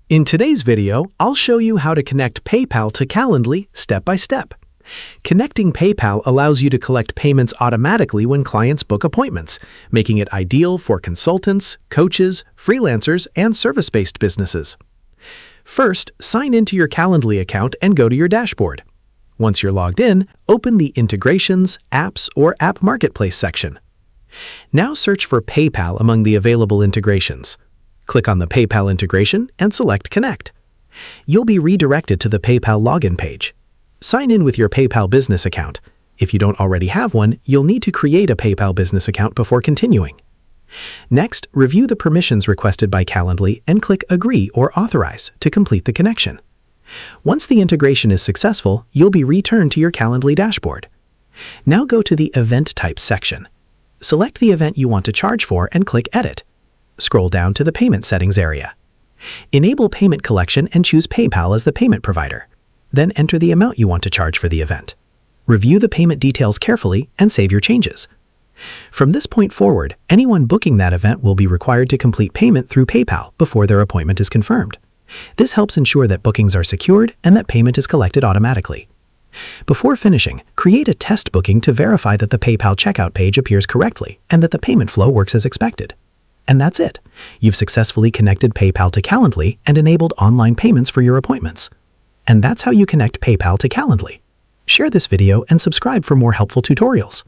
In today's video, I'll show you how to connect PayPal to Calendly step by step. Connecting PayPal allows you to collect payments automatically when clients book appointments, making it ideal for consultants, coaches, freelancers, and service-based businesses. First, sign into your Calendly account and go to your dashboard. Once you're logged in, open the Integrations, Apps, or App Marketplace section. Now search for PayPal among the available integrations. Click on the PayPal integration and select Connect. You'll be redirected to the PayPal login page. Sign in with your PayPal business account. If you don't already have one, you'll need to create a PayPal business account before continuing. Next, review the permissions requested by Calendly and click Agree or Authorize to complete the connection. Once the integration is successful, you'll be returned to your Calendly dashboard. Now go to the Event Types section. Select the event you want to charge for and click Edit. Scroll down to the Payment Settings area. Enable Payment Collection and choose PayPal as the payment provider. Then enter the amount you want to charge for the event. Review the payment details carefully and save your changes. From this point forward, anyone booking that event will be required to complete payment through PayPal before their appointment is confirmed. This helps ensure that bookings are secured and that payment is collected automatically. Before finishing, create a test booking to verify that the PayPal checkout page appears correctly and that the payment flow works as expected. And that's it. You've successfully connected PayPal to Calendly and enabled online payments for your appointments. And that's how you connect PayPal to Calendly. Share this video and subscribe for more helpful tutorials.